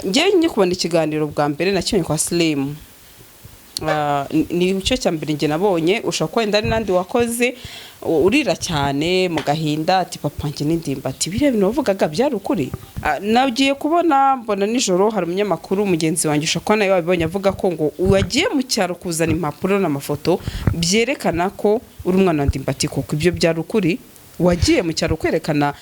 ngiye kubona ikiganiro bwa mbere nakimye kwa Slim. Ni icyo cya mbere nge nabonye ushaka kwenda ari nandi wakoze urira cyane mu gahinda ati papa nge n'indimbati bire bintu bavugaga byari ukuri. Nagiye kubona mbona nijoro hari umunyamakuru mugenzi wanjye ushaka nayo wabibonye avuga ko ngo wagiye mu cyaro kuzana impapuro n'amafoto byerekana ko uri umwana wa ndimbati koko ibyo byari ukuri. Wagiye mu cyaro kwerekana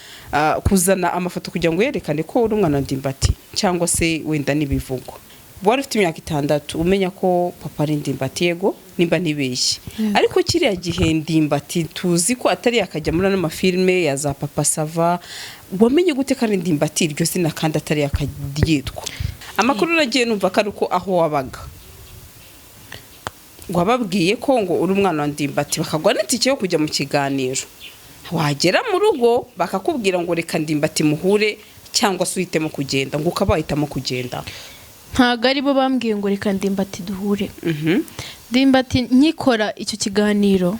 kuzana amafoto kugira ngo yerekane ko uri umwana wa ndimbati cyangwa se wenda nibivugwa. Wari ufite imyaka 6 umenya ko papa ari ndimbati yego nimba nibeshye. Ariko kiriya gihe ndimbati tuzi ko atari yakajya muri n'amafilme ya za Papa Sava wamenye gute kandi ndimbati iryo sina kandi atari yakadyitwa. Amakuru nagiye numva ko ari ko aho wabaga wababwiye ko ngo uri umwana wa ndimbati bakagwa n'itike yo kujya mu kiganiro. Wagera mu rugo bakakubwira ngo reka ndimbati muhure cyangwa se uhitemo kugenda ngo ukabahitamo kugenda. Ntago ari bo bambwiye ngo reka ndimbati duhure. Ndimbati nkikora icyo kiganiro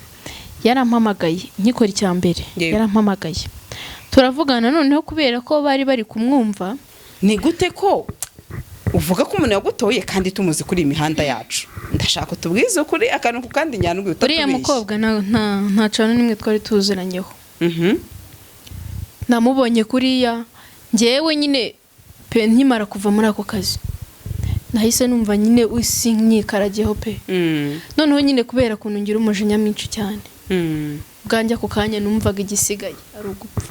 yarampamagaye nkikora icyambere yarampamagaye turavugana noneho kubera ko bari kumwumva. Ni gute ko uvuga ko umuntu yagutoye kandi tumuzi kuri imihanda yacu? Ndashaka tubwize kuri akantu kandi nyandwi utatubiye. Uriya mukobwa nta cano nimwe twari tuziranyeho. Namubonye kuriya ngewe nyine pe nkimara kuva muri ako kazi nahise numva nyine usinkikarageho pe. Noneho nyine kubera kuntu ngira umujinya mwinshi cyane. Bwanje ako kanya numvaga igisigaye ari ugupfa.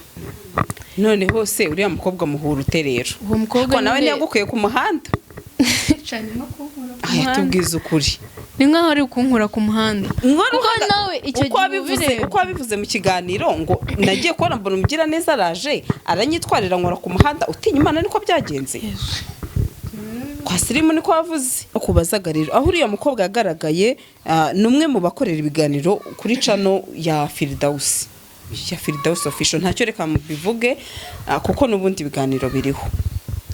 None hose uriya mukobwa muhura uterero. Uwo mukobwa nawe yagukuye ku muhanda. Cyane no kunkura ku muhanda. Tubwize ukuri. Ni nkaho ari kunkura ku muhanda. Kuko nawe icyo uko wabivuze mu kiganiro ngo nagiye kubona mbona umugira neza araje aranyitwarira nkora ku muhanda utinya Imana niko byagenze. Kwa Slim niko wavuze kubazagariro aho uriya mukobwa yagaragaye numwe mu bakorera ibiganiro kuri channel ya Firdaus official. Ntacyo reka mubivuge kuko nubundi biganiro biriho.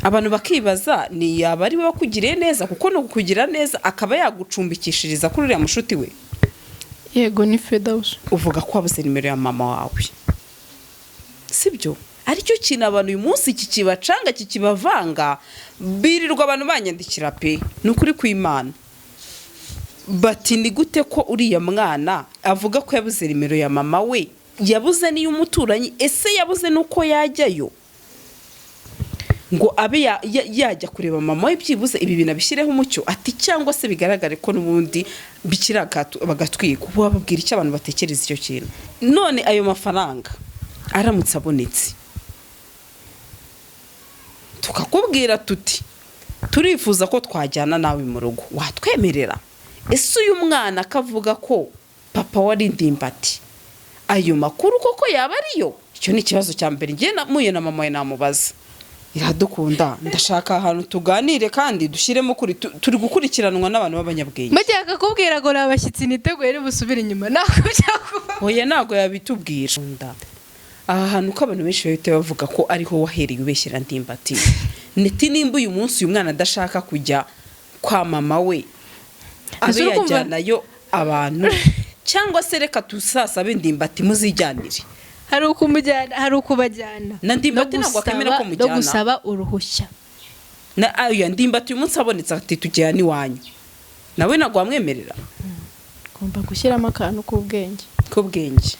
Abantu bakibaza ni yaba ari we wakugiriye neza kuko no kukugira neza akaba yagucumbikishiriza kuri uriya mushuti we. Yego ni Firdaus. Uvuga ko wabuze nimero ya mama wawe. Sibyo? Aricyo kintu abantu uyu munsi kikibacanga kikibavanga birirwa abantu banyandikira pe nukuri kw'Imana. Bati ni gute ko uriya mwana avuga ko yabuze nimero ya mama we yabuze niyo umuturanyi ese yabuze nuko yajyayo ngo abe yajya kureba mama we byibuze ibi binabishireho umucyo ati cyangwa se bigaragare ko nubundi bikiraga bagatwika bababwira icyo abantu batekereza icyo kintu. None ayo mafaranga aramutse abonetse tukakubwira tuti turifuza ko twajyana nawe mu rugo watwemerera? Ese uyu mwana akavuga ko papa wari ndimbati ayo makuru koko yaba ariyo? Icyo ni kibazo cya mbere ngiye muye na mama we namubaza. Iradukunda ndashaka ahantu tuganire kandi dushiremo kuri turi gukurikiranwa n'abantu b'abanyabwenge. Mujya akakubwira ngo nabashyitsi niteguye busubira inyuma nako byakuba. Oya nago yabitubwira. Aha hantu ko abantu benshi bahita bavuga ko ariho wahereye ubeshyira ndimbati. Neti nimba uyu munsi uyu mwana adashaka kujya kwa mama we abe yajyanayo abantu cyangwa se reka tusasabe ndimbati muzijyanire. Hari ukumujyana hari ukubajyana. Na ndimbati ntabwo akemera ko mujyana. No gusaba uruhushya. Na ayo ndimbati uyu munsi abonetse ati tujyana iwanyu. Nawe ntabwo wamwemerera. Ngomba gushyiramo akantu k'ubwenge.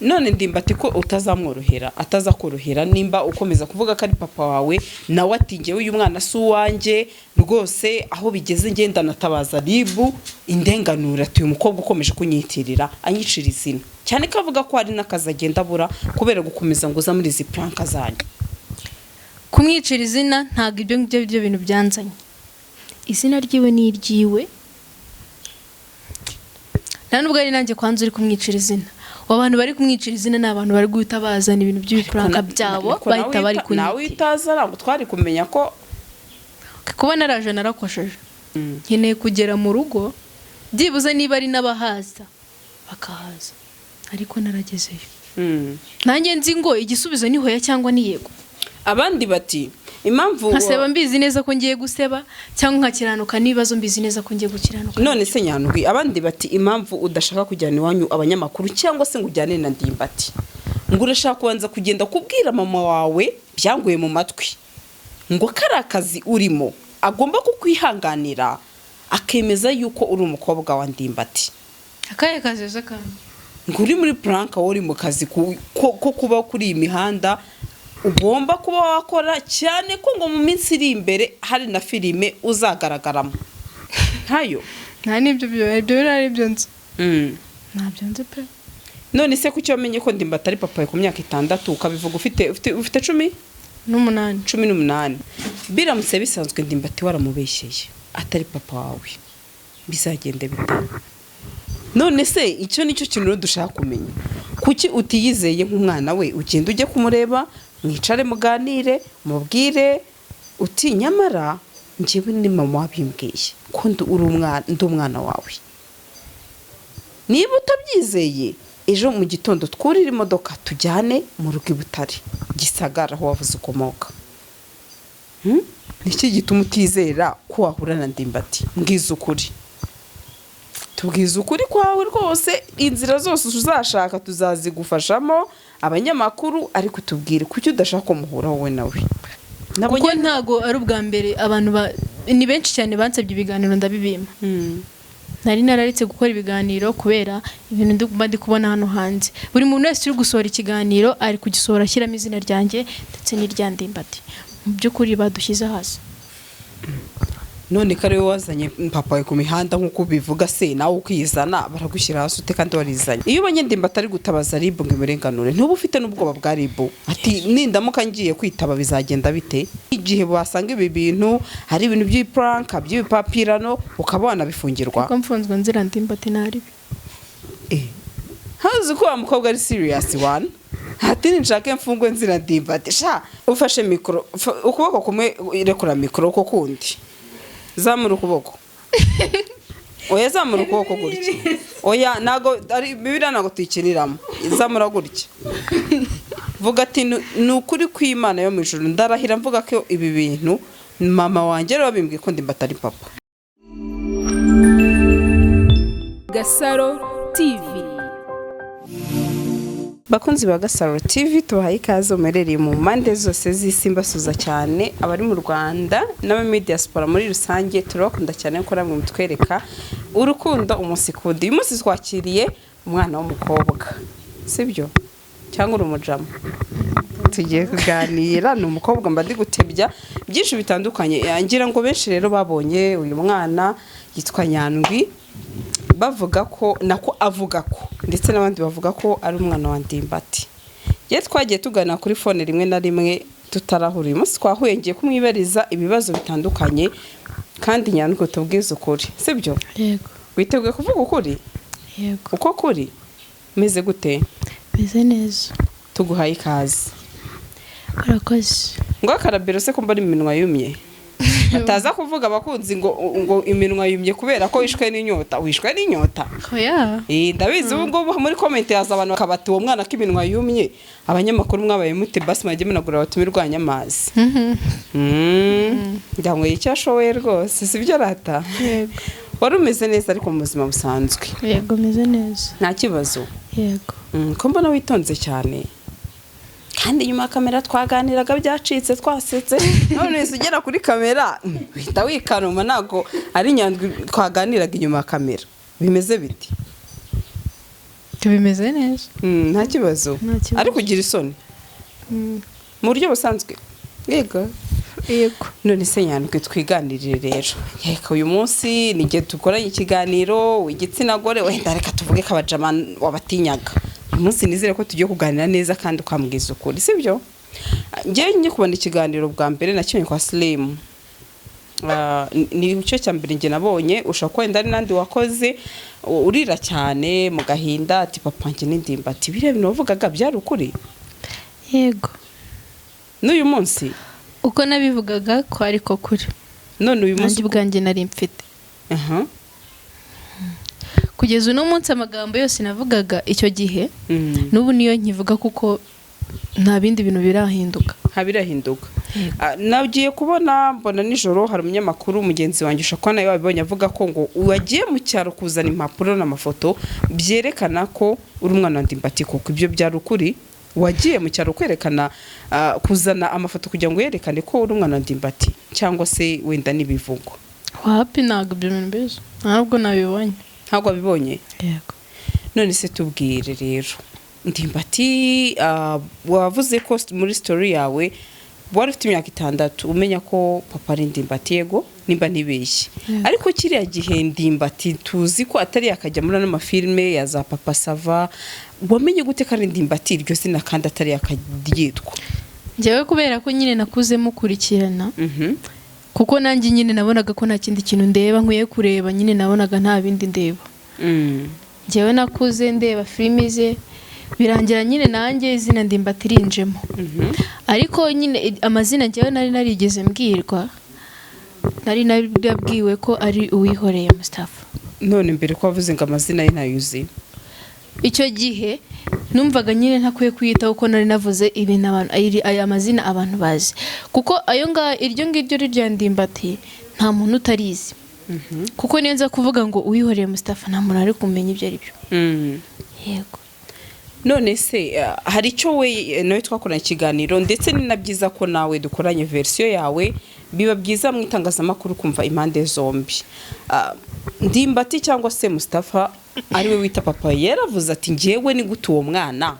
None ndimbati ko utazamworohera atazakorohera nimba ukomeza kuvuga ko ari papa wawe nawe atinge uyu mwana si uwanjye rwose aho bigeze ngenda natabaza ribu indenganura ati uyu mukobwa ukomeje kunyitirira anyicira izina cyane ko avuga ko ari nakaza agenda abura kubera gukomeza ngo uza muri izi planka zanyu. Kumwicira izina ntago ibyo bintu byanzanye. Izina ryiwe ni iryiwe. Nta nubwo ari nanjye kwanza uri kumwicira izina. Abantu bari kumwicira izina n'abantu bari guhita bazana ibintu by'ibipranka byabo bahita bari kunyita. Nawe itaza ntabwo twari kumenya ko kuba naraje narakosheje. Nkeneye kugera mu rugo byibuze niba ari n'abahaza bakahaza ariko naragezeyo. Nanjye nzi ngo igisubizo ni hoya cyangwa ni yego. Abandi bati impamvu nkaseba mbizi neza ko ngiye guseba cyangwa nkakiranuka nibazo mbizi neza ko ngiye gukiranuka. None se nyandwi abandi bati impamvu udashaka kujyana iwanyu abanyamakuru cyangwa se ngo ujyane na ndimbati ngo urashaka kubanza kugenda kubwira mama wawe byanguye mu matwi ngo kari akazi urimo agomba kukwihanganira akemeza yuko uri umukobwa wa Ndimbati. akaye kazeze kandi ngo uri muri Planka uri mu kazi ko kuba kuri iyi mihanda ugomba kuba wakora cyane ko ngo mu minsi iri imbere hari na filime uzagaragaramo ntayo. nta nibyo birari byo nzi ntabyo nzi pe. None se kuki wamenye ko Ndimbati ari papa ku myaka 6 ukabivuga ufite 18 biramutse bisanzwe Ndimbati waramubeshyeye atari papa wawe bizagende bite? None se icyo nicyo kintu dushaka kumenya, kuki utiyizeye nk'umwana we ugenda ujye kumureba mwicare muganire mubwire uti nyamara njyewe ni mama wabimbwiye ko ndi umwana wawe. Niba utabyizeye ejo mu gitondo twurira imodoka tujyane mu rugo Butare Gisagara aho wavuze ukomoka. Niki gituma utizera ko wahura na Ndimbati? Mbwiza ukuri, tubwiza ukuri kwawe rwose, inzira zose uzashaka tuzazigufashamo abanyamakuru, ariko tubwire kuki udashaka muhura wowe nawe. Kuko ntago ari ubwa mbere abantu ni benshi cyane bansabye ibiganiro ndabibima. Nari nararitse gukora ibiganiro kubera ibintu ndi kubona hano hanze. Buri muntu wese uri gusohora ikiganiro ari kugisohora ashyiramo izina ryanjye ndetse n'irya Ndimbati. Mu by'ukuri badushyize hasi. None kare wazanye papa we ku mihanda nkuko bivuga se nawe ukizana baragushyira hasi ute kandi warizanye? Iyo ubonye Ndimbati ari gutabaza RIB ngo imurenganure ntuba ufite n'ubwoba bwa RIB ati nindamuka ngiye kwitaba bizagenda bite? Igihe basanga ibi bintu hari ibintu by'ipranka by'ibipapirano ukaba wanabifungirwa. Ko mfunzwe nzira Ndimbati nari hazi ko wa mukobwa ari serious one. Hati nshake mfungwe nzira Ndimbati sha ufashe mikoro ukuboko kumwe irekura mikoro ko kundi zamura ukuboko. Oya zamura ukuboko gutya. Oya nago ari bibira nago tuyikiniramo. Zamura gutya. Vuga ati nukuri kw'Imana yo mu ijuru ndarahira mvuga ko ibi bintu mama wanjye rero bimbwiye ko Ndimbati ari papa. Gasaro TV. Bakunzi ba Gasaro TV tubahaye ikaze umerereye mu mpande zose z'isi mbasuza cyane abari mu Rwanda n'aba diaspora muri rusange turakunda cyane ko ramwe mutwereka urukundo umusikudi. Uyu munsi twakiriye umwana w'umukobwa sibyo cyangwa urumujama tugiye kuganira n'umukobwa mbandi gutebya byinshi bitandukanye. Yangira ngo benshi rero babonye uyu mwana yitwa Nyandwi bavuga ko nako avuga ko ndetse n'abandi bavuga ko ari umwana wa Ndimbati. Ye twagiye tugana kuri phone rimwe na rimwe tutarahura. Uyu munsi twahuye ngiye kumwibariza ibibazo bitandukanye kandi Nyandwi tubwize ukuri sibyo? Yego. Witeguye kuvuga ukuri? Yego. Uko kuri meze gute? Meze neza. Tuguhaye ikaze. Urakoze. Ngo akarabero se ko mbari iminwa yumye. Ataza kuvuga abakunzi ngo iminwa yumye kubera ko wishwe n'inyota. Wishwe n'inyota? Oya. Ndabizi ubwo muri comment yaza abantu bakabati uwo mwana k'iminwa yumye. Abanyamakuru mwabaye mute basi mwajye munagura batumirwanya amazi. Ndamwe icyashowe rwose sibyo rata. Yego. Wari umeze neza ariko mu buzima busanzwe? Yego meze neza. Nta kibazo. Yego. Ko mbona witonze cyane. Kandi nyuma ya kamera twaganiraga byacitse twasetse. None ugera kuri kamera uhita wikanuma nago ari Nyandwi twaganiraga inyuma ya kamera. Bimeze biti? Bimeze neza. Nta kibazo. Ariko ugira isoni. Mu buryo busanzwe. Yego. Yego. None se Nyandwi twiganirire rero. Yeka uyu munsi nige dukoranye ikiganiro w'igitsina gore wenda reka tuvuge ko abajama wabatinyaga. Umunsi nizere ko tugiye kuganira neza kandi ukambwiza ukuri sibyo? Ngiye ngiye kubona ikiganiro bwa mbere nakimye kwa Slim. Ni icyo cya mbere nge nabonye ushaka kwenda ari nandi wakoze urira cyane mu gahinda ati papa nge n'Indimbati bire bintu bavugaga byari ukuri? Yego. N'uyu munsi uko nabivugaga ko ariko kuri. None uyu munsi bwanjye nari mfite. Kugeza uno munsi amagambo yose navugaga icyo gihe n'ubu niyo nkivuga kuko nta bindi bintu birahinduka. Habirahinduka. Nagiye kubona mbona nijoro hari umunyamakuru mugenzi wanjye ushaka nayo wabibonye avuga ko ngo wagiye mu cyaro kuzana impapuro n'amafoto byerekana ko uri umwana wa Ndimbati koko ibyo byari ukuri? wagiye mu cyaro kwerekana kuzana amafoto kugira ngo yerekane ko uri umwana wa Ndimbati cyangwa se wenda n'ibivugo? wapi ntabwo ibyo bintu mbizi, ntabwo nabibonye. Ntabwo wabibonye? Yego. None se tubwire rero, Ndimbati wavuze ko muri story yawe wari ufite imyaka 6 umenya ko papa ari Ndimbati, yego nimba ntibeshye. Ariko kiriya gihe Ndimbati tuzi ko atari yakajya muri ano mafilme ya za Papa Sava, wamenye gute ko ari Ndimbati iryo zina kandi atari yakaryitwa? Njyewe kubera ko nyine nakuze mukurikirana, kuko nanjye nyine nabonaga ko nta kindi kintu ndeba nkwiye kureba, nyine nabonaga nta bindi ndeba. Njyewe nakuze ndeba filime ze, birangira nyine nanjye izina Ndimbati rinjemo. Ariko nyine amazina njyewe nari narigeze mbwirwa, nari nabwiwe ko ari Uwihoreye Mustafa. None mbere ko wavuze ngo amazina ye ntayuzi, icyo gihe numvaga nyine ntakwiye kwiyitaho ko nari navuze ibintu abantu aya mazina abantu bazi, kuko ayo iryo ngiryo rya Ndimbati nta muntu utarizi. Kuko neza kuvuga ngo Uwihoreye Mustafa nta muntu ari kumenya ibyo ari byo. Yego. None se hari icyo we nawe twakoranye ikiganiro, ndetse ni na byiza ko nawe dukoranye version yawe, biba byiza mu itangazamakuru kumva impande zombi. Ndimbati cyangwa se Mustafa ari we wita papa yaravuze ati ngewe ni gute uwo mwana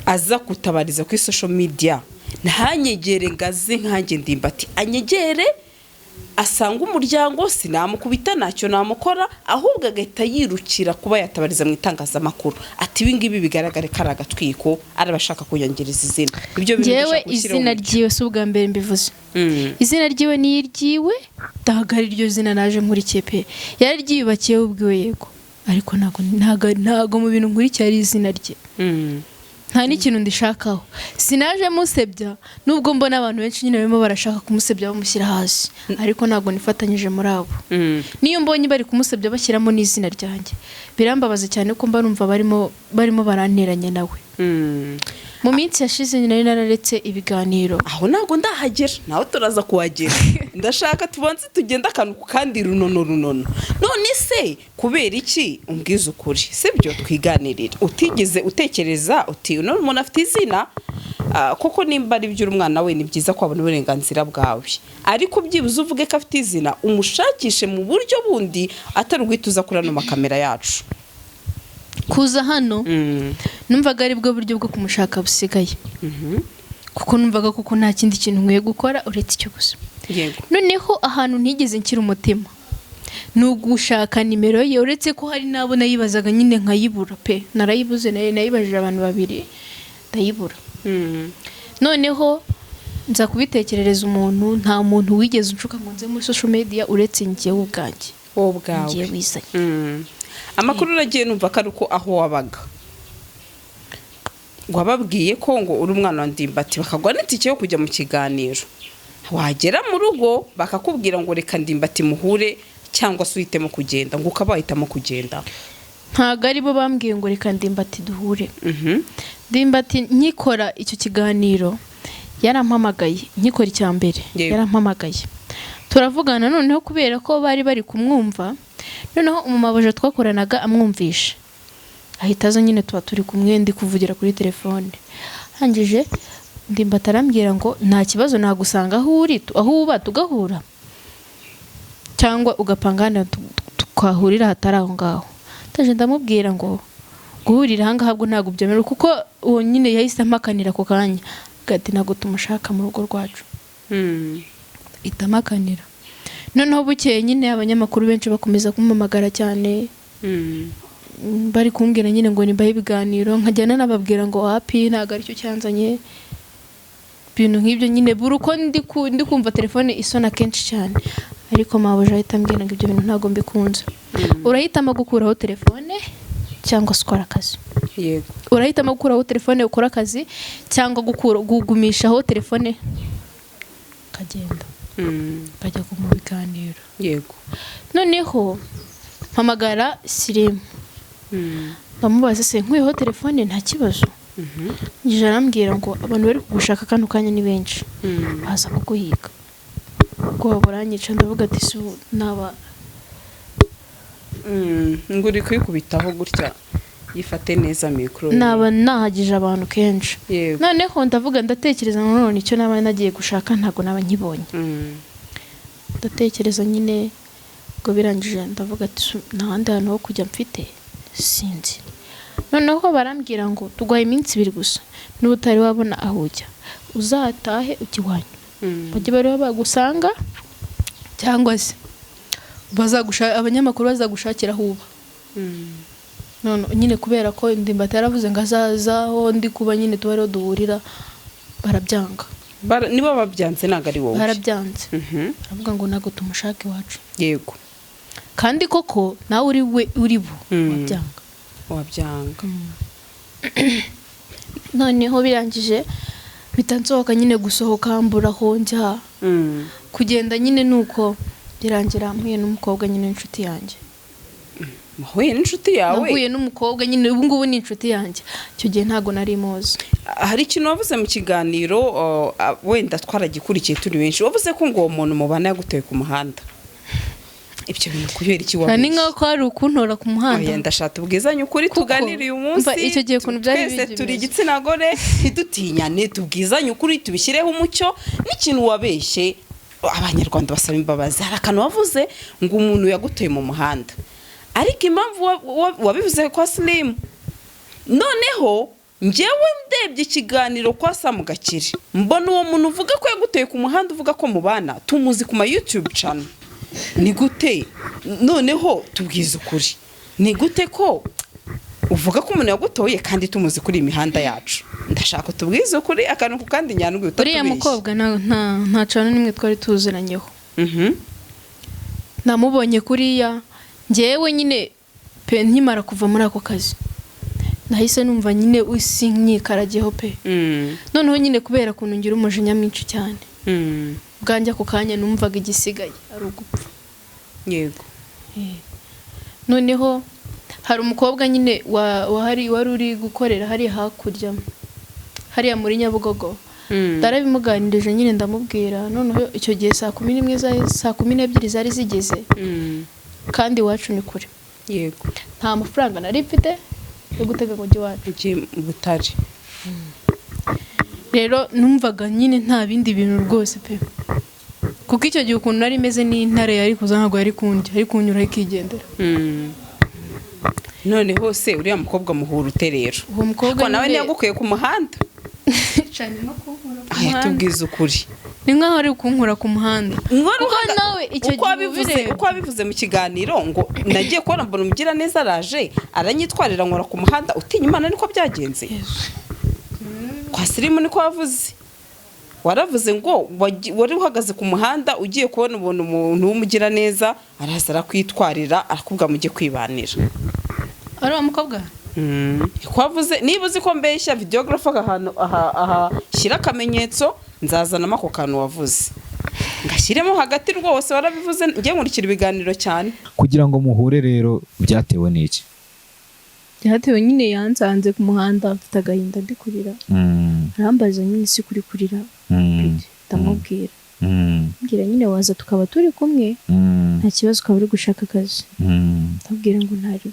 aza kutabariza kuri social media, ntanyegere ngaze nkanjye Ndimbati anyegere asanga umuryango sinamukubita ntacyo namukora, ahubwo agahita yirukira kuba yatabariza mu itangazamakuru ati ibi ngibi bigaragare ko ari agatwiko, arabashaka kuyangereza izina. Ibyo bintu jewe izina ryiwe si ubwa mbere mbivuze. Izina ryiwe ni iryiwe, dahagari iryo zina naje nkurikiye pe, yari ryiyubakiye ubwiwe yego, ariko ntago mu bintu nkurikiye ari izina rye. Nta n'ikintu ndishakaho, sinaje musebya nubwo mbona abantu benshi nyine barimo barashaka kumusebya bamushyira hasi, ariko ntago nifatanyije muri abo. Niyo mbonye bari kumusebya bashyiramo n'izina ryanjye birambabaza cyane ko mba numva barimo baranteranya nawe. Mu minsi yashize nari nararetse ibiganiro, aho ntago ndahagera, naho turaza kuhagera. Ndashaka tubanze tugenda akantu kandi runono. None se kubera iki umbwiza ukuri, sibyo twiganirira, utigeze utekereza uti none umuntu afite izina koko nimba ari byo umwana we ni byiza ko abona uburenganzira bwawe, ariko byibuze uvuge ko afite izina umushakishe mu buryo bundi atari ugwituza kuri ano makamera yacu. Kuza hano numvaga ari bwo buryo bwo kumushaka busigaye, kuko numvaga kuko nta kindi kintu nkwiye gukora uretse icyo gusa. Noneho ahantu ntigeze nkira umutima ni ugushaka nimero ye, uretse ko hari nabo nayibazaga nyine nkayibura pe, narayibuze, nayibajije abantu 2 ndayibura. Noneho nza kubitekerereza umuntu, nta muntu wigeze unshuka ngo nze muri social media uretse njyewe ubwanjye. Ngiye wisanye. Amakuru nagiye numva ko ari uko aho wabaga wababwiye ko ngo uri umwana wa Ndimbati, bakagwa n'itike yo kujya mu kiganiro, wagera mu rugo bakakubwira ngo reka Ndimbati muhure cyangwa se uhitemo kugenda, ngo ukabahitamo kugenda. Ntago ari bo bambwiye ngo reka Ndimbati duhure. Ndimbati nkikora icyo kiganiro yarampamagaye, nkikora icya mbere yarampamagaye, turavugana. Noneho kubera ko bari kumwumva, noneho umumabaje twakoranaga amwumvisha, ahita aza nyine tuba turi kumwe ndi kuvugira kuri telefone. Hangije Ndimbati arambwira ngo nta kibazo nagusanga aho uri, aho uba tugahura cyangwa ugapangana twahurira hatari aho ngaho. Taje ndamubwira ngo guhurira hanga habwo ntago byemera, kuko uwo nyine yahise amakanira ko kanya gati nago tumushaka mu rugo rwacu. Itamakanira. Noneho bukeye nyine abanyamakuru benshi bakomeza kumamagara cyane, bari kumbwira nyine ngo nimbahe ibiganiro, nkajyana nababwira ngo happy ntago ari cyo cyanzanye, bintu nk'ibyo nyine buri uko ndi kumva telefone isona kenshi cyane. Ariko mabuja ahita ambwira ngo ibyo bintu ntago mbikunze, urahitamo gukuraho telefone cyangwa ukora akazi. Yego. Urahitamo gukuraho telefone ukora akazi cyangwa gugumishaho telefone kagenda bajya mu biganiro. Yego. Noneho mpamagara Sirimu, ndamubaza se nkwiyeho telefone nta kibazo. Njye arambwira ngo abantu bari kugushaka kano kanya ni benshi, baza kuguhiga. Ubwo baranyica, ndavuga ati so naba nguri kwikubitaho gutya yifate neza mikoro naba nahagije abantu kenshi. Yego. Noneho ndavuga ndatekereza none icyo naba nagiye gushaka ntago naba nkibonye. Ndatekereza nyine ngo birangije ndavuga ati nta handi hantu ho kujya mfite sinzi. Noneho barambwira ngo tugwaye iminsi 2 gusa n'ubutari wabona aho ujya uzatahe ukiwanyu. Bajye bari bagusanga cyangwa se abanyamakuru bazagushakira aho uba. None nyine kubera ko Ndimbati yaravuze ngo azazaho ndi kuba nyine tubariho duhurira barabyanga. Niba babyanze ntago ari wowe. Barabyanze. Aravuga ngo nago tumushake iwacu. Yego. Kandi koko nawe uri bo wabyanga. Noneho birangije bitansohoka nyine gusohoka mburaho njya. Kugenda nyine nuko birangira mpuye n'umukobwa nyine inshuti yanjye. Mahuye n'inshuti yawe? Nahuye n'umukobwa nyine ubu ngubu ni inshuti yanjye. Icyo gihe ntago nari muzi. Hari ikintu wavuze mu kiganiro wenda twaragikurikiye turi benshi. Wavuze ko ngo uwo muntu mubana yaguteye ku muhanda. Ibyo bintu kubera iki wabizi? Ni nkaho ari ukuntora ku muhanda. Oya ndashaka ubwizanye ukuri tuganiriye umunsi. Icyo gihe kuntu byari bigeze. Twese turi igitsina gore ntidutinyane tubwizanye ukuri tubishyireho umucyo n'ikintu wabeshye. Abanyarwanda basaba imbabazi. Hari akantu wavuze ngo umuntu yaguteye mu muhanda. Ariko impamvu wabivuze kwa Slim. Noneho njyewe ndebye ikiganiro kwa Sam Gakire. Mbona uwo muntu uvuga ko yaguteye ku muhanda uvuga ko mubana tumuzi ku ma YouTube channel. Ni gute noneho tubwiza ukuri? Ni gute ko uvuga ko umuntu yagutoye kandi tumuzi kuri imihanda yacu? Ndashaka tubwize ukuri akantu ku kandi nyandwi utatubeshye. Uriya mukobwa nta cana nimwe twari tuziranyeho. Namubonye kuriya njyewe nyine pe nkimara kuva muri ako kazi. Nahise numva nyine usinyikaragiyeho pe. Noneho nyine kubera kuntu ngira umujinya mwinshi cyane. Bwanjye ako kanya numvaga igisigaye ari ugupfa. Yego. Noneho hari umukobwa nyine wari uri gukorera hari hakurya hariya muri Nyabugogo. Ndarabimuganirije nyine ndamubwira noneho icyo gihe saa 12 zari zigeze. Kandi iwacu ni kure. Yego. Nta mafaranga nari mfite yo gutega ngo njye iwacu. Butari. Rero numvaga nyine nta bindi bintu rwose pe. Kuko icyo gihe ukuntu nari meze n'intare yari kuza ntago yari kundya ari kunyura ikigendera. None hose uriya mukobwa muhura uterero. Uwo mukobwa nawe ntiyagukuye ku muhanda. Cyane no kunkura ku muhanda. Aya tubwiza ukuri. Ni nkaho ari kunkura ku muhanda. Kuko nawe icyo gihe uko wabivuze mu kiganiro ngo nagiye kubona mbona umugira neza araje aranyitwarira nkora ku muhanda utinya Imana niko byagenze. Kwa Slim niko wavuze. Waravuze ngo wari uhagaze ku muhanda ugiye kubona umuntu w'umugira neza araza arakwitwarira arakubwa mujye kwibanira. Ari umukobwa? Kwavuze niba uzi ko mbeshya videographer aha shyira akamenyetso nzazanamo ako kantu wavuze. Ngashyiremo hagati rwose warabivuze ngiye nkurikira ibiganiro cyane. Kugira ngo muhure rero byatewe n'iki? Byatewe nyine yansanze ku muhanda afite agahinda ndi kurira. Arambaza nyine si kuri kurira. Ndamubwira. Mbwira nyine waza tukaba turi kumwe. Nta kibazo ukaba uri gushaka akazi. Ndabwira ngo ntari.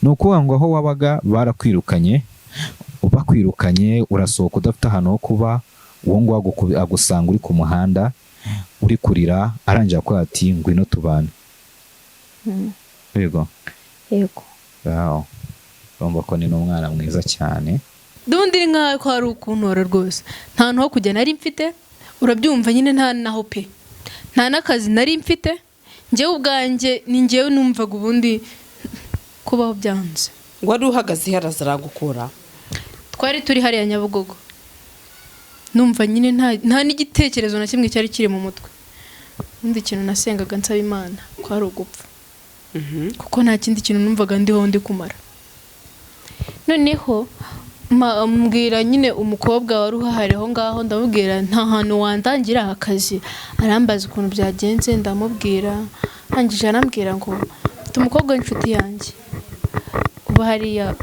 Nuko ngo aho wabaga barakwirukanye urasohoka udafite ahantu ho kuba uwo ngo agusanga uri ku muhanda uri kurira arangira ko ati ngwino tubane. Yego. Wow. Urumva ko ni n'umwana mwiza cyane. Dundi nka ko ari ukuntora rwose. Nta nto kujya nari mfite. Urabyumva nyine nta naho pe. Nta nakazi nari mfite. Njyewe ubwanjye ni njyewe numvaga ubundi kubaho byanze. Wari uhagaze harazara gukora. Twari turi hariya Nyabugogo. Numva nyine nta n'igitekerezo na kimwe cyari kiri mu mutwe. Undi kintu nasengaga nsaba Imana ko ari ugupfa. Kuko nta kindi kintu numvaga ndiho ndi kumara. Noneho mbwira nyine umukobwa wari uhahariho ngaho ndamubwira nta hantu wandangira akazi. Arambaza ukuntu byagenze ndamubwira hangije arambwira ngo umukobwa w'inshuti yanjye uba hariya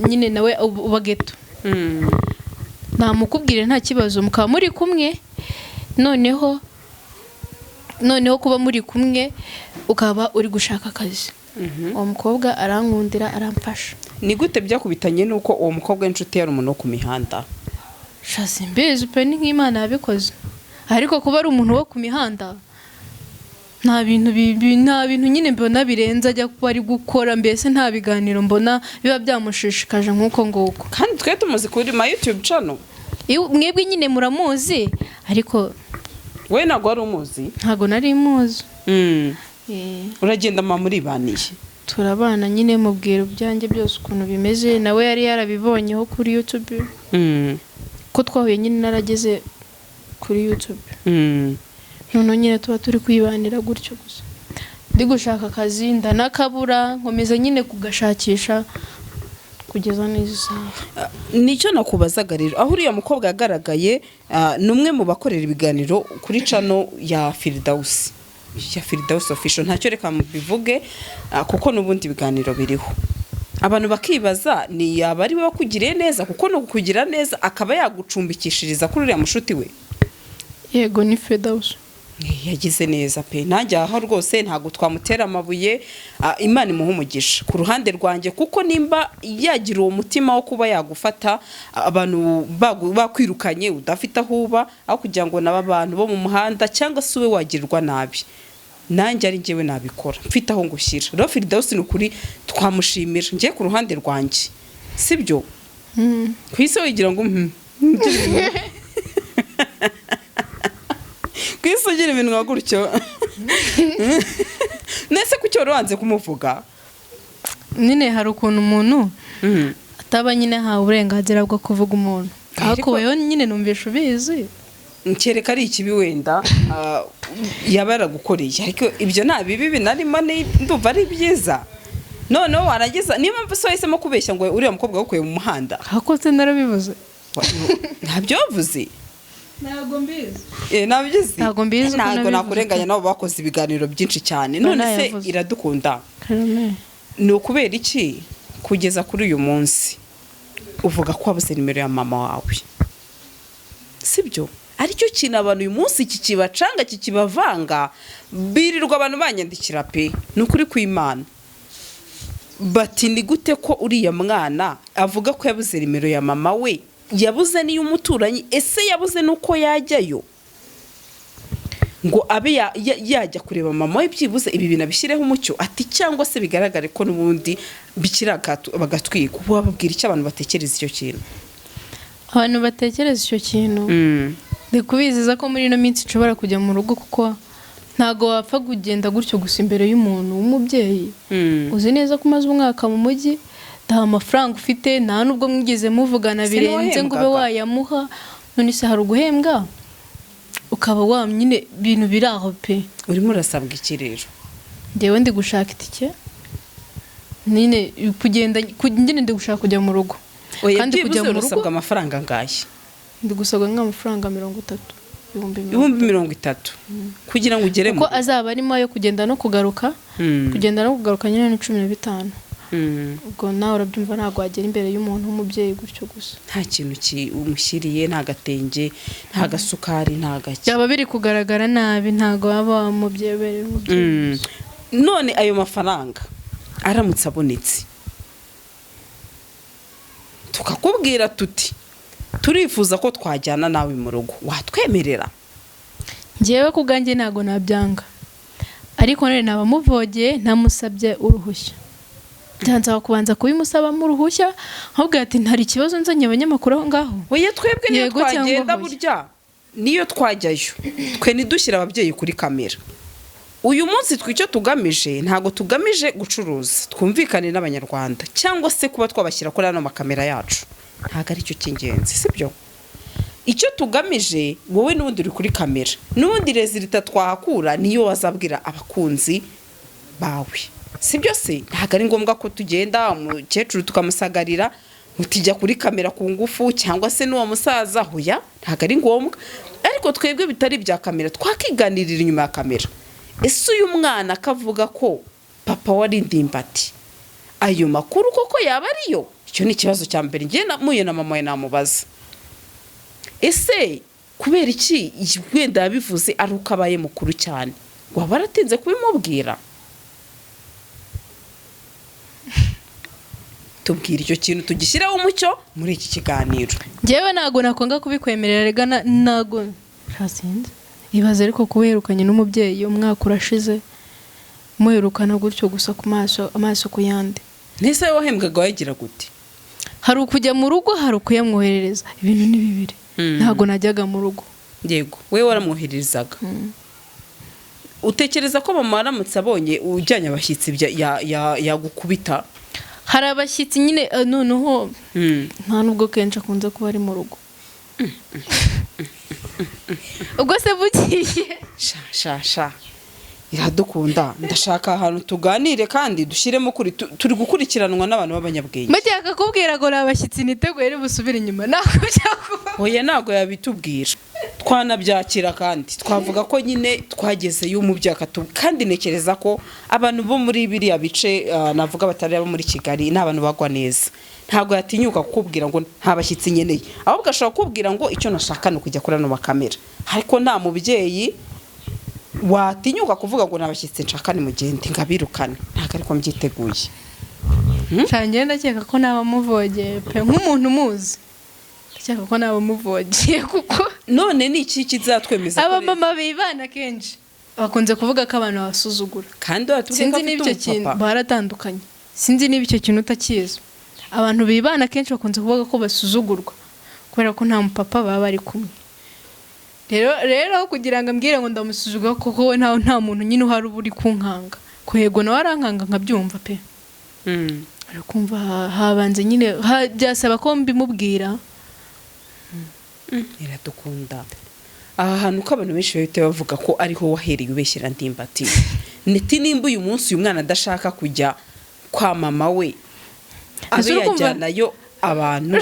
nyine nawe uba geto. Namukubwire nta kibazo mukaba muri kumwe noneho kuba muri kumwe ukaba uri gushaka akazi. Uwo mukobwa arankundira aramfasha. ni gute byakubitanye nuko uwo mukobwa w'inshuti yari umuntu wo ku mihanda? shasi mbizi pe ni nk'Imana yabikoze, ariko kuba ari umuntu wo ku mihanda nta bintu nyine mbona birenze ajya kuba ari gukora, mbese nta biganiro mbona biba byamushishikaje nk'uko nguko. Kandi twe tumuzi kuri ma YouTube channel. Mwebwe nyine muramuzi, ariko we ntabwo wari umuzi? ntabwo nari muzi. Uragenda muri baniye? Turabana nyine mubwira ibyanjye byose ukuntu bimeze, nawe yari yarabibonyeho kuri YouTube. Ko twahuye nyine narageze kuri YouTube. Noneho nyine tuba turi kwibanira gutyo gusa. Ndi gushaka akazi ndanakabura, nkomeza nyine kugashakisha kugeza n'izi saha. Nicyo nakubazaga rero, aho uriya mukobwa yagaragaye numwe mu bakorera ibiganiro kuri channel ya Firdaus. Ya Firdaus official, ntacyo reka mubivuge kuko nubundi biganiro biriho. Abantu bakibaza ni yaba ari we wakugiriye neza, kuko no kukugira neza akaba yagucumbikishiriza kuri uriya mushuti we. Yego ni Firdaus. Yagize neza pe, nanjye aho rwose ntago twamutera amabuye, Imana imuha umugisha ku ruhande rwanjye, kuko nimba yagira uwo mutima wo kuba yagufata abantu bakwirukanye udafite aho uba, aho kugira ngo naba abantu bo mu muhanda cyangwa se ube wagirirwa nabi, nanjye ari njyewe nabikora mfite aho ngushyira. Rero Firdaus ni ukuri twamushimira njye ku ruhande rwanjye, sibyo? Ku isi wigira ngo kwisugira iminwa gutyo. Nese ku cyo ruanze kumuvuga nyine hari ukuntu umuntu ataba nyine ha uburenganzira bwo kuvuga umuntu, ariko wewe nyine numvisha ubizi nkereka ari ikibi wenda yabara gukoreye, ariko ibyo nta bibi binarimo, ndumva ari byiza. Noneho waragiza niba mvuso yahisemo kubeshya ngo uriya mukobwa wakuye mu muhanda, hakoze narabivuze ntabyo wavuze. Ntabwo mbizi. Ntabwo mbizi. Ntabwo nakurenganya nabo bakoze ibiganiro byinshi cyane. None se iradukunda. Ni ukubera iki kugeza kuri uyu munsi uvuga ko wabuze nimero ya mama wawe? Sibyo? Aricyo kintu abantu uyu munsi kikibacanga kikibavanga, birirwa abantu banyandikira pe. Ni ukuri kw'Imana. Bati ni gute ko uriya mwana avuga ko yabuze nimero ya mama we? Yabuze niyo umuturanyi, ese yabuze nuko yajyayo ngo abe yajya kureba mama we byibuze ibi bintu bishyireho umucyo ati, cyangwa se bigaragare ko nubundi bikiraga bagatwika. Wababwira icyo abantu batekereza icyo kintu? Abantu batekereza icyo kintu ndikubiziza ko muri ino minsi ushobora kujya mu rugo, kuko ntago wapfa kugenda gutyo gusa imbere y'umuntu w'umubyeyi. Uzi neza ko umaze umwaka mu mujyi, nta mafaranga ufite, nta nubwo mwigeze muvugana birenze ngo ube wayamuha. None se hari uguhembwa ukaba wamnyine bintu biri aho pe. Urimo urasabwa iki rero? Ndewe ndi gushaka itike nyine kugenda nyine ndi gushaka kujya mu rugo, kandi kujya mu rugo urasabwa amafaranga ngahe? Ndi gusabwa nk'amafaranga 30,000. 30,000 kugira ngo ugere mu ko azaba arimo yo kugenda no kugaruka. Kugenda no kugaruka nyine ni 15. Ubwo nawe urabyumva ntabwo wagera imbere y'umuntu w'umubyeyi gutyo gusa. Nta kintu umushyiriye, nta gatenge, nta gasukari, nta gake. Byaba biri kugaragara nabi, ntabwo waba umubyeyi umubyeyi. None ayo mafaranga aramutse abonetse, tukakubwira tuti turifuza ko twajyana nawe mu rugo, watwemerera? Njyewe kuganjye ntago nabyanga, ariko none nabamuvogeye ntamusabye uruhushya. Byanza kubanza kubimusabamo uruhushya, ahubwo ati ntari ikibazo nzanye abanyamakuru aho ngaho. Oya twebwe niyo twagenda burya niyo twajyayo twe nidushyira ababyeyi kuri kamera. Uyu munsi twicyo tugamije ntago tugamije gucuruza, twumvikane n'abanyarwanda cyangwa se kuba twabashyira kuri ano makamera yacu, ntago ari cyo cy'ingenzi, sibyo? Icyo tugamije wowe n'ubundi uri kuri kamera, n'ubundi rezilita twahakura niyo wazabwira abakunzi bawe, sibyo se? Ntago ari ngombwa ko tugenda umukecuru tukamusagarira utijya kuri kamera ku ngufu, cyangwa se n'uwo musaza hoya, ntago ari ngombwa. Ariko twebwe bitari bya kamera twakiganirira inyuma ya kamera. Ese uyu mwana akavuga ko papa wari Ndimbati, ayo makuru koko yaba ariyo? Icyo ni ikibazo cya mbere ngiye muye na mama we namubaza. Ese kubera iki wenda yabivuze ari uko abaye mukuru cyane, waba aratinze kubimubwira? tubwira icyo kintu tugishyiraho umucyo muri iki kiganiro. njyewe ntago nakwanga kubikwemerera rega ntago shasinze ibaze ariko kuherukanye n'umubyeyi umwaka urashize muherukana gutyo gusa ku amaso ku yandi. Nese wahembwaga wagira gute? Hari ukujya mu rugo hari ukuyamwoherereza, ibintu ni bibiri. Ntago najyaga mu rugo. Yego wewe waramwohererizaga. Utekereza ko mama aramutse abonye ujyanye abashyitsi yagukubita? Hari abashyitsi nyine noneho nta nubwo kenshi akunze kuba ari mu rugo. Ubwo se bugiye sha iradukunda, ndashaka ahantu tuganire kandi dushyiremo kuri turi gukurikiranwa n'abantu b'abanyabwenge. Mbajyaga kubwira ngo abashyitsi niteguye ari busubire inyuma nako byakuba. Oya nago yabitubwira. Twanabyakira kandi twavuga ko nyine twageze y'umubyaka kandi nekereza ko abantu bo muri biriya bice navuga batari abo muri Kigali n'abantu bagwa neza. Ntago yatinyuka kukubwira ngo nta bashyitsi nyeneye. Ahubwo ashaka kubwira ngo icyo nashaka no kujya kuri no makamera. Ariko nta mubyeyi watinyuka kuvuga ngo nabashyitsi nshaka ni mugende ngabirukane. Ntago ariko mbyiteguye. Cyane ndakeka ko nabamuvogeye pe nk'umuntu muzi. Ndakeka ko nabamuvogeye kuko none ni iki kizatwemeza ko abamama bibana kenshi bakunze kuvuga ko abantu basuzugura. Kandi watubwiye ko n'ibyo kintu baratandukanye. Sinzi niba icyo kintu utakizi. Abantu bibana kenshi bakunze kuvuga ko basuzugurwa kubera ko nta mupapa baba bari kumwe. Rero kugira ngo ambwire ngo ndamusuzugura kuko we nta muntu nyine uhari uri kunkanga. Kuhego nawe arankanga nkabyumva pe. Arakumva habanze nyine byasaba ko mbimubwira. Iradukunda. Aha hantu ko abantu benshi bahita bavuga ko ariho wahereye ubeshyira Ndimbati. Neti nimba uyu munsi uyu mwana adashaka kujya kwa mama we abe yajyanayo abantu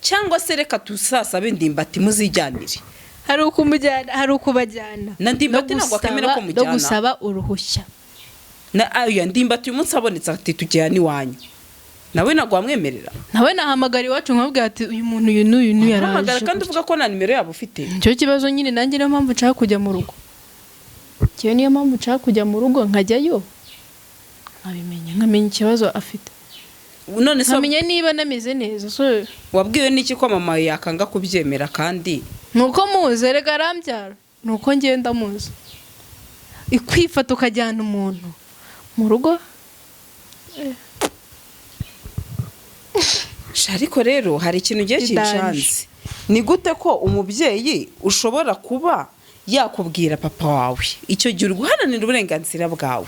cyangwa se reka tusasabe Ndimbati muzijyanire. Hari ukumujyana hari ukubajyana. Na Ndimbati ntabwo akamera ko mujyana. No gusaba uruhushya. Na ayo Ndimbati uyu munsi abonetse ati tujyana iwanyu. Nawe nagwa amwemerera. Nawe nahamagara iwacu nkabwira ati uyu muntu uyu n'uyu yaraje. Nahamagara kandi uvuga ko na nimero yabo ufite. Cyo kibazo nyine nanjye niyo mpamvu nshaka kujya mu rugo. Cyo niyo mpamvu nshaka kujya mu rugo nkajyayo. Nkamenya ikibazo afite. None se nkamenya niba nameze neza. So wabwiwe n'iki ko mama yakanga kubyemera kandi nuko muze rega arambyara. Nuko ngenda muze. Ikwifata ukajyana umuntu mu rugo. Ariko rero hari ikintu giye kinshanze. Ni gute ko umubyeyi ushobora kuba yakubwira papa wawe icyo gihe uguharanira uburenganzira bwawe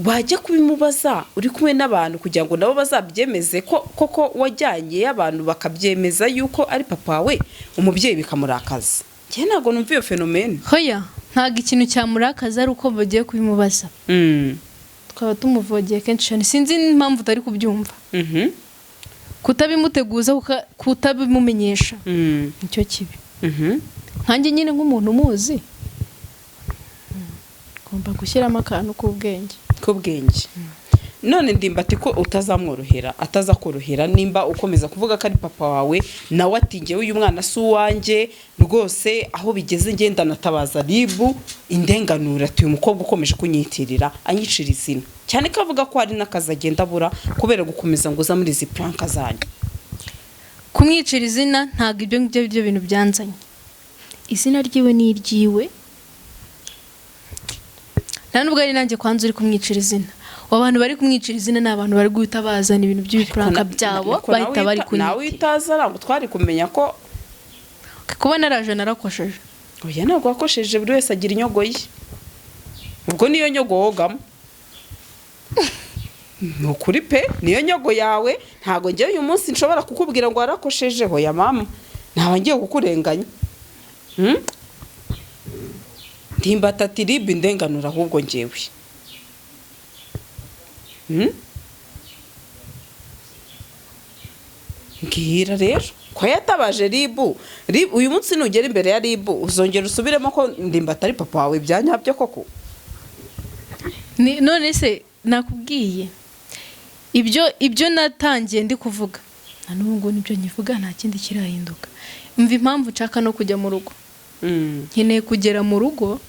wajya kubimubaza uri kumwe n'abantu kugira ngo nabo bazabyemeze ko koko wajyanye abantu bakabyemeza yuko ari papa wawe, umubyeyi bikamurakaza. Njye ntago numva iyo fenomene. Hoya ntago ikintu cyamurakaza ari uko bagiye kubimubaza. Twaba tumuvogeye kenshi cyane sinzi impamvu utari kubyumva. Kutabimuteguza kutabimumenyesha nicyo kibi. Nkanjye nyine nk'umuntu muzi ngomba gushyiramo akantu k'ubwenge. None Ndimbati ko utazamworohera atazakorohera nimba ukomeza kuvuga ko ari papa wawe nawe atingewe uyu mwana si uwanjye rwose aho bigeze ngenda natabaza ribu indenganura ati uyu mukobwa ukomeje kunyitirira anyicira izina cyane ko avuga ko hari n'akazi agenda abura kubera gukomeza ngo uza muri izi planka zanyu. Kumwicira izina ntago ibyo bintu byanzanye. Izina ryiwe ni iryiwe. Nta nubwo ari nanjye kwanza uri kumwicira izina. Abantu bari kumwicira izina n'abantu bari guhita bazana ibintu by'ibipranka byabo bahita bari kunyita. Nawe itaza ngo twari kumenya ko kuba naraje narakosheje. Oya ntabwo wakosheje buri wese agira inyogo ye. Ubwo niyo nyogo wogamo. Nukuri pe niyo nyogo yawe ntago ngiye uyu munsi nshobora kukubwira ngo warakosheje hoya mama. Ntawe ngiye kukurenganya. Ndimbati ati ribu indenganura ahubwo ngewe. Ngira rero ko yatabaje ribu uyu munsi nugera imbere ya ribu uzongera usubiremo ko Ndimbati ari papa wawe byanyabyo koko. None se nakubwiye ibyo natangiye ndi kuvuga na nubwo nibyo nyivuga nta kindi kirahinduka. Mva impamvu nshaka no kujya mu rugo. Nkeneye kugera mu rugo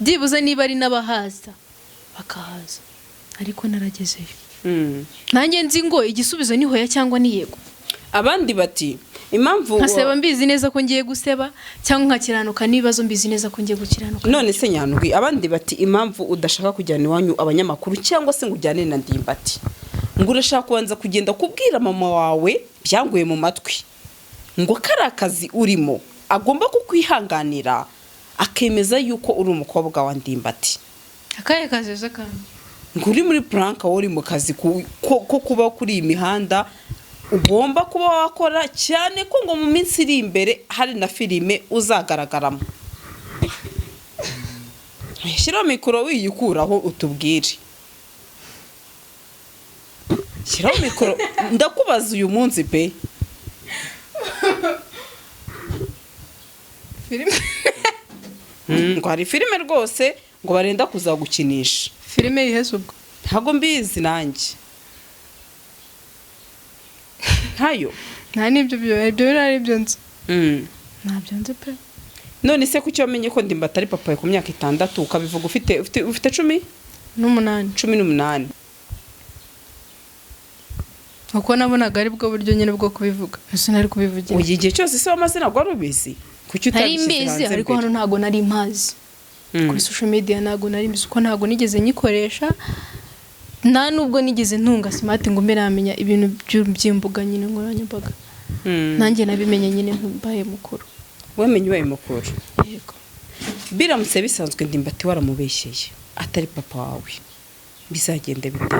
byibuze niba ari n'abahaza bakahaza ariko naragezeyo. nanjye nzi ngo igisubizo ni hoya cyangwa ni yego. abandi bati impamvu nkaseba mbizi neza ko ngiye guseba cyangwa nkakiranuka n'ibibazo mbizi neza ko ngiye gukiranuka. none se Nyandwi abandi bati impamvu udashaka kujyana iwanyu abanyamakuru cyangwa se ngo ujyane na Ndimbati ngo urashaka kubanza kugenda kubwira mama wawe byanguye mu matwi ngo kari akazi urimo agomba kukwihanganira akemeza yuko uri umukobwa wa Ndimbati. Akaye kazi kandi ngo uri muri Planka uri mu kazi ko kuba kuri iyi mihanda ugomba kuba wakora cyane ko ngo mu minsi iri imbere hari na filime uzagaragaramo. Shyira mikoro wiyikuraho utubwire. Shyira mikoro ndakubaza uyu munsi pe. filime ngo hari filime rwose ngo barenda kuzagukinisha. filime yihese ubwo Ntago mbizi nanjye. Ntayo. nta nibyo birari byo nzi. Ntabyo nzi pe. None se kuki wamenye ko Ndimbati ari papa ku myaka 6 ukabivuga ufite 10 n'umunani 18? uko nabonaga ari bwo buryo nyine bwo kubivuga ese nari kubivugira uyu gihe cyose se wamazina gwa rubizi kuki utabishyize hanze ariko hano ntago nari mpazi kuri social media ntago nari mbizi uko ntago nigeze nyikoresha nta nubwo nigeze ntunga smart ngo mbe namenya ibintu by'imbuga nyine nkoranyambaga. Nanjye nabimenye nyine mbaye mukuru. Wamenye ubaye mukuru? Yego. Biramutse bisanzwe Ndimbati waramubeshyeye atari papa wawe bizagende bite?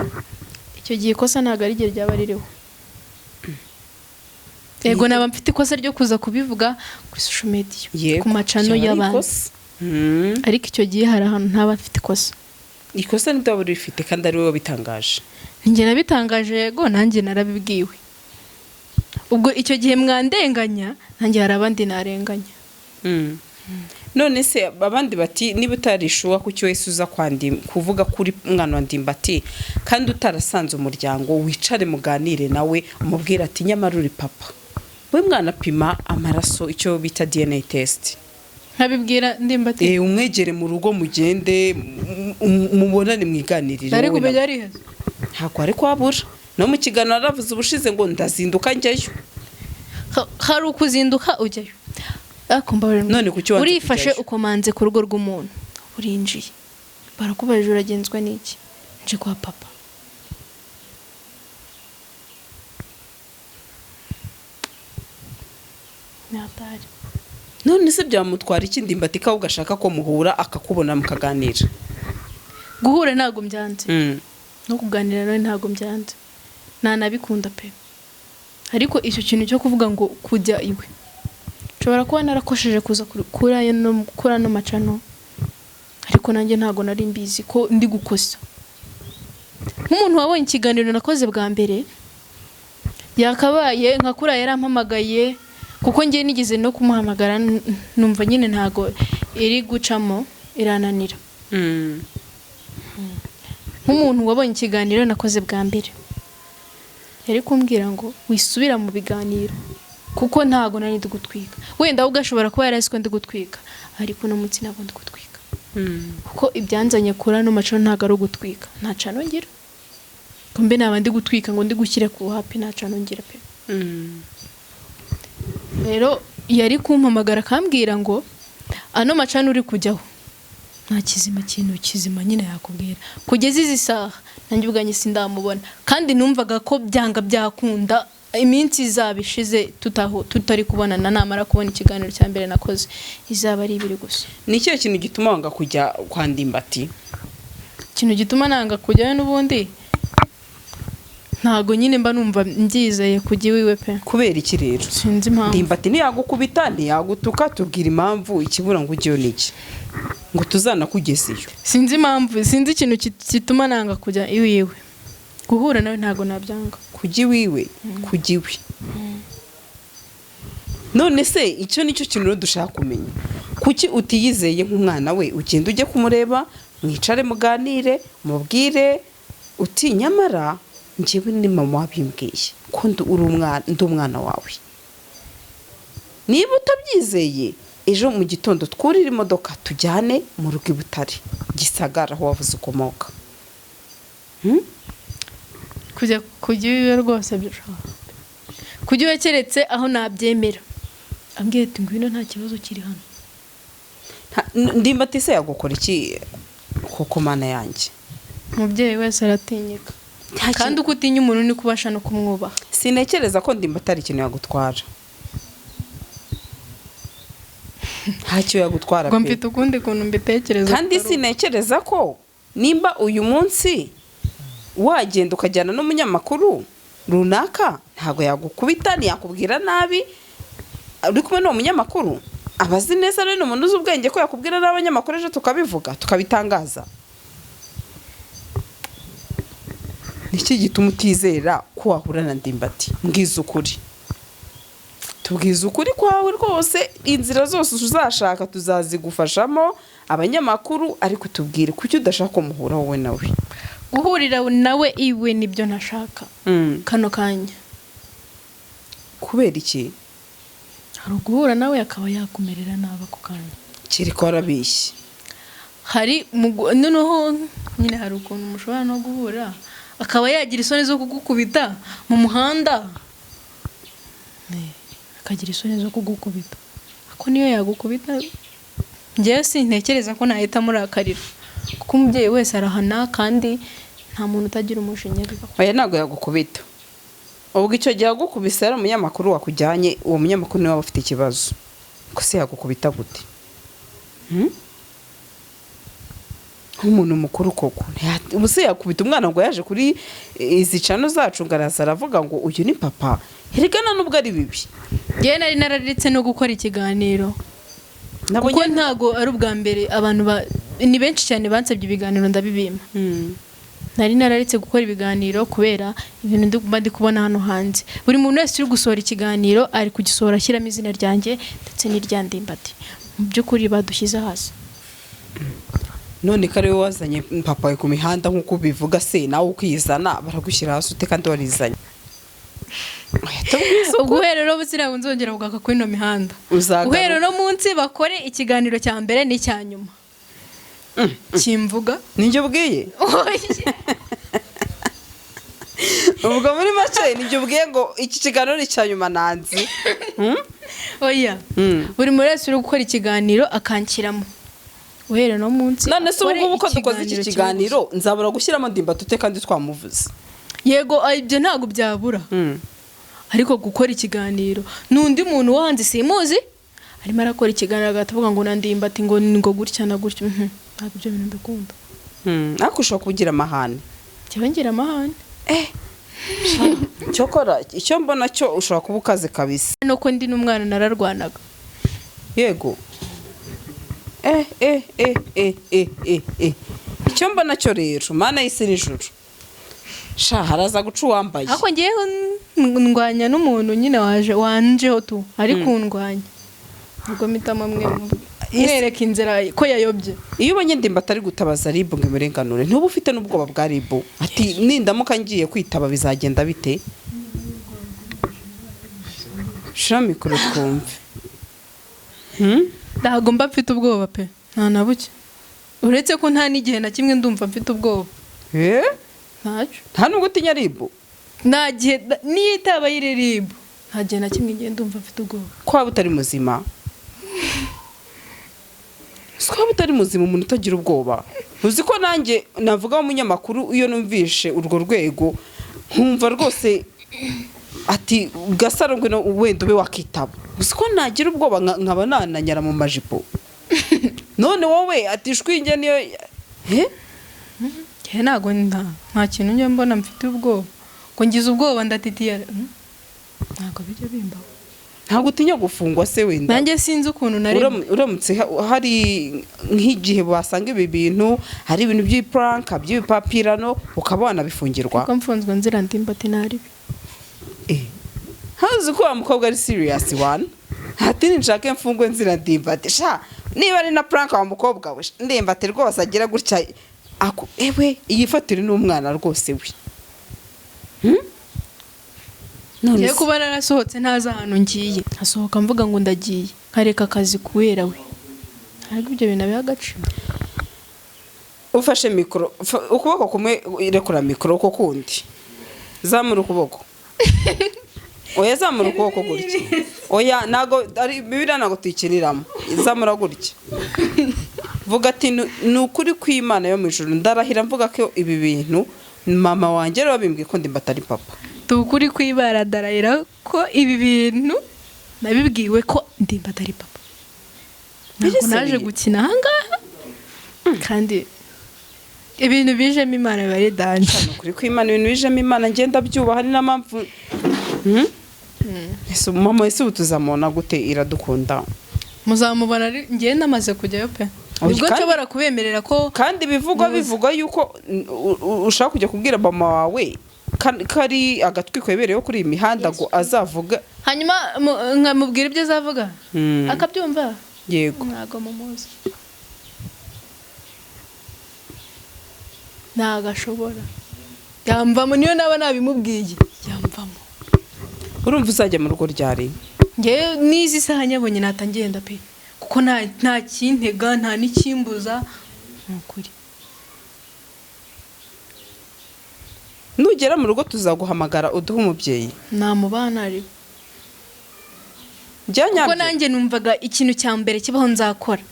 Icyo gihe kosa ntago ari gihe ryaba ririho. Yego naba mfite ikosa ryo kuza kubivuga kuri social media ku macano y'abantu. Ariko icyo gihe hari ahantu ntaba mfite ikosa. Ikosa nitwa buri rifite kandi ari wowe bitangaje. Njye nabitangaje yego nanjye narabibwiwe. Ubwo icyo gihe mwandenganya nanjye hari abandi narenganya. None se abandi bati niba utarishuwa ku cyo wese uza kuvuga kuri mwana wa Ndimbati kandi utarasanze umuryango wicare muganire nawe umubwira ati nyamara uri papa. We mwana pima amaraso icyo bita DNA test. Nkabibwira Ndimbati. Umwegere mu rugo mugende mubonane mwiganirire. Ari kubejya ari heza. Hako ari kwabura. No mu kiganiro aravuze ubushize ngo ndazinduka njyayo. Hari ukuzinduka ujyayo. None kuki wanze urifashe ukomanze ku rugo rw'umuntu urinjiye. Barakubaje uragenzwa n'iki? Nje kwa papa. Natari. None se byamutwara iki Ndimbati ka ugashaka ko muhura akakubona mukaganira? Guhura ntago mbyanze. No kuganira nawe ntago mbyanze. Nabikunda pe. Ariko icyo kintu cyo kuvuga ngo kujya iwe. Nshobora kuba narakosheje kuza kura no macano. Ariko nanjye ntago nari mbizi ko ndi gukosa. Nk'umuntu wabonye ikiganiro nakoze bwa mbere yakabaye nkakura yarampamagaye kuko ngiye nigeze no kumuhamagara numva nyine ntago iri gucamo irananira. Nk'umuntu wabonye ikiganiro nakoze bwa mbere yari kumbwira ngo wisubira mu biganiro kuko ntago nari ndi gutwika. Wenda ugashobora kuba yarasiko ndi gutwika ariko no mutsi nabo ndi gutwika. Kuko ibyanzanye kura no macano ntago ari gutwika nta cano ngira. Kumbe nabandi gutwika ngo ndi gushyira ku happy nta cano ngira pe. Rero yari kumpamagara kambwira ngo ano macano uri kujyaho nta kizima nyine yakubwira kugeza izi saha nanjye ubwanye sindamubona kandi numvaga ko byanga byakunda iminsi izabishize tutari kubonana namara kubona ikiganiro cya mbere nakoze izaba ari ibiri gusa. Ni cyo kintu gituma wanga kujya kwa Ndimbati? Ikintu gituma nanga kujyayo n'ubundi ntago nyine mba numva mbyizeye kujya iwiwe pe. Kubera iki rero? Sinzi impamvu. Ndimbati ntiyagukubita ntiyagutuka tubwira impamvu ikibura ngo ujyeyo niki ngo tuzanakugezeyo. Sinzi impamvu sinzi ikintu kituma nanga kujya iwiwe. Guhura nawe ntago nabyanga. Kujya iwiwe kujiwe. None se icyo nicyo kintu dushaka kumenya. Kuki utiyizeye nk'umwana we ugenda ujye kumureba mwicare muganire mubwire uti nyamara njyewe ni mama wabimbwiye ko ndi umwana wawe. Niba utabyizeye ejo mu gitondo twurira imodoka tujyane mu rugo i Butare Gisagara aho wavuze ukomoka. kujya iwe rwose kujya iwe keretse aho nabyemera ambwiye ati ngwino nta kibazo kiri hano. Ndimbati se yagukora iki kuko mana yanjye? Umubyeyi wese aratinyika kandi uko utinya umuntu ni kubasha no kumwubaha. Sinekereza ko Ndimbati ari ikintu yagutwara. Ntacyo yagutwara ngo mfite ukundi kuntu mbitekereza. Kandi sinekereza ko nimba uyu munsi wagenda ukajyana n'umunyamakuru runaka ntago yagukubita ntiyakubwira nabi uri kumwe n'uwo munyamakuru abazi neza rero umuntu uzi ubwenge ko yakubwira n'abanyamakuru ejo tukabivuga tukabitangaza. Niki gituma utizera ko wahura na Ndimbati? Mbwiza ukuri, tubwiza ukuri kwawe rwose, inzira zose uzashaka tuzazigufashamo abanyamakuru, ariko tubwire kuki udashaka ko muhura wowe nawe. Guhurira nawe iwe nibyo ntashaka kano kanya. Kubera iki? Hari guhura nawe akaba yakumerera nabi ako kanya. Kiri ko arabishye. Hari noneho nyine hari ukuntu mushobora no guhura akaba yagira isoni zo kugukubita mu muhanda. Akagira isoni zo kugukubita. Ako niyo yagukubita njye sintekereza ko nahita murakarira. Kuko umubyeyi wese arahana kandi nta muntu utagira umujinya biba. Oya ntago yagukubita. Ubwo icyo gihe yagukubise ari umunyamakuru wakujyanye, uwo munyamakuru niwe ufite ikibazo. Ko se yagukubita gute? Umuntu mukuru koko ubuse yakubita umwana ngo yaje kuri izi cano zacu ngaraza aravuga ngo uyu ni papa. Herigana nubwo ari bibi. Ngiye nari nararitse no gukora ikiganiro. Kuko ntago ari ubwa mbere abantu ni benshi cyane bansabye ibiganiro ndabibima. Nari nararitse gukora ibiganiro kubera ibintu ndi kubona hano hanze. Buri muntu wese uri gusohora ikiganiro ari kugisohora ashyiramo izina ryanjye ndetse n'irya Ndimbati. Mu by'ukuri badushyize hasi. None kare wazanye papa we ku mihanda nkuko bivuga se nawe ukizana baragushyira hasi ute kandi warizanye. Guhera rero busirago nzongera kugaka kuri no mihanda. Guhera no munsi bakore ikiganiro cya mbere n'icya nyuma. Kimvuga ninjye ubwiye. Ubwo muri make ninjye ubwiye ngo iki kiganiro ni cya nyuma nanzi. Oya. Buri muri wese uri gukora ikiganiro akankiramo. Guhera no munsi. None se ubwo uko dukoze iki kiganiro nzabura gushyiramo Ndimbati ute kandi twamuvuze. Yego ibyo ntago byabura. Ariko gukora ikiganiro nundi muntu wanze simuzi arimo arakora ikiganiro agatavuga ngo Ndimbati ngo gutya na gutya. Ntabwo ibyo bintu mbikunda. Ariko ushobora kugira amahane. Kibangira amahane. Cyokora icyo mbona cyo ushobora kuba ukaze kabisa. Nuko ndi n'umwana nararwanaga. Yego. Icyo mbona cyo rero mana y'isi n'ijuru. Sha haraza guca uwambaye. Ako ngiyeho ndwanya n'umuntu nyine wanjeho tu ari kundwanya. Ubwo mitama mwe mwereka inzira ko yayobye. Iyo ubonye Ndimbati ari gutabaza RIB ngo imurenganure ntuba ufite n'ubwoba bwa RIB ati nindamuka ngiye kwitaba bizagenda bite? Sha mikoro twumve. Ntago mba mfite ubwoba pe nta na buke. Uretse ko nta n'igihe na kimwe ndumva mfite ubwoba. Ntacyo. Nta nubwo utinya RIB? Nta gihe niyo itaba yiri RIB nta gihe na kimwe ngiye ndumva mfite ubwoba. Ko waba utari muzima? Waba utari muzima umuntu utagira ubwoba? Uzi ko nanjye navuga umunyamakuru iyo numvishe urwo rwego nkumva rwose ati Gasaro ngwino wenda ube wakitaba. Uzi ko nagira ubwoba nkaba nananyara mu majipo. None wowe ati shwinge niyo ntago nta kintu njye mbona mfite ubwoba. Ngo ngize ubwoba ndatitiye. Ntago bijya bimbaho. Ntago utinya gufungwa se wenda? Nanjye sinzi ukuntu nari. Uramutse hari nk'igihe basanga ibi bintu, hari ibintu by'iprank, by'ibipapirano ukabona bifungirwa. Ko mfunzwe nzira Ndimbati nari. Hazi ko umukobwa ari serious one. Hati ninshaka mfungwe nzira Ndimbati. Sha niba ari na prank wa mukobwa we Ndimbati rwose agira gutya ako ewe iyifatire n'umwana rwose we. None kuba narasohotse ntaza ahantu ngiye asohoka mvuga ngo ndagiye nkareka akazi kuwera we. Ariko ibyo bintu biha agaciro. Ufashe mikoro ukuboko kumwe irekura mikoro uko kundi. zamura ukuboko oya zamura ukuboko gutya oya nago ari bibira nago tuyikiriramo zamura gutya vuga ati ni ukuri kw'Imana yo mu ijuru ndarahira mvuga ko ibi bintu mama wanjye rero babimbwiye ko ndimbati ari papa tukuri kw'Imana ndarahira ko ibi bintu nabibwiwe ko ndimbati ari papa ntabwo naje gukina ahangaha kandi ibintu bijemo Imana biba ari danje ukuri kw'Imana ibintu bijemo Imana ngenda byubaha ni n'ampamvu ese mama ese utuzamona gute iradukunda muzamubona ngenda amaze kujyayo pe ubwo nshobora kubemerera ko kandi bivugwa yuko ushaka kujya kubwira mama wawe kari agatwi kwebereyeho kuri iyi mihanda ngo azavuga hanyuma nkamubwira ibyo azavuga akabyumva yego ntago mumuzi ntago ashobora yamvamo niyo naba nabimubwiye yamvamo urumva uzajya mu rugo ryari ngewe n'izi saha nyabonye natangenda pe kuko nta kintega nta n'ikimbuza nukuri nugera mu rugo tuzaguhamagara uduhe umubyeyi namubana ari kuko nanjye numvaga ikintu cya mbere kibaho nzakora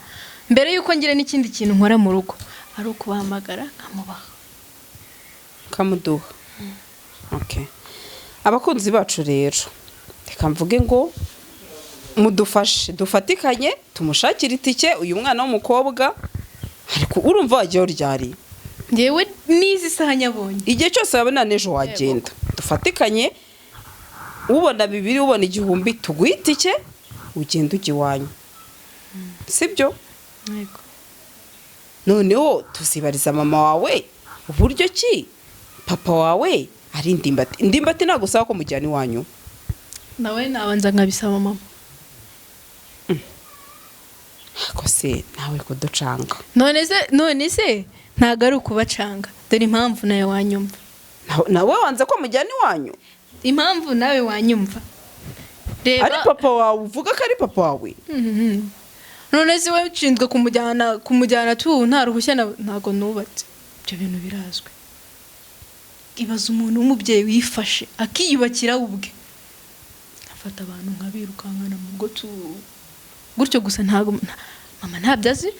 mbere yuko ngira n'ikindi kintu nkora mu rugo ari ukubahamagara nkamubaha kamuduha okay abakunzi bacu rero reka mvuge ngo mudufashe dufatikanye tumushakire itike uyu mwana w'umukobwa ariko urumva wagiye ryari ngewe n'izi saha nyabonye igihe cyose yabona n'ejo wagenda dufatikanye ubona 200 ubona 1000 tuguhe itike ugenda ujya iwanyu sibyo yego noneho tuzibariza mama wawe uburyo ki papa wawe ari ndimbati ntabwo usaba ko mujyana iwanyu nawe nabanza nkabisaba mama ko se nawe kuducanga none se ntabwo ari ukubacanga dore impamvu nawe wanyumva nawe wanze ko mujyana iwanyu impamvu nawe wanyumva reba ari papa wawe uvuga ko ari papa wawe none se wowe ushinzwe kumujyana tu nta ruhushya ntabwo nubatse ibyo bintu birazwi ibaza umuntu w'umubyeyi wifashe akiyubakira ubwe afata abantu nkabirukankana mu rugo gutyo gusa ntabwo mama ntabyo azi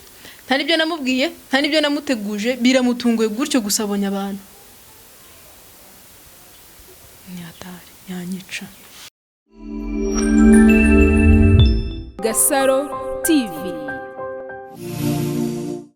nta n'ibyo namubwiye nta n'ibyo namuteguje biramutunguye gutyo gusa abonye abantu nyatari yanyica Gasaro TV.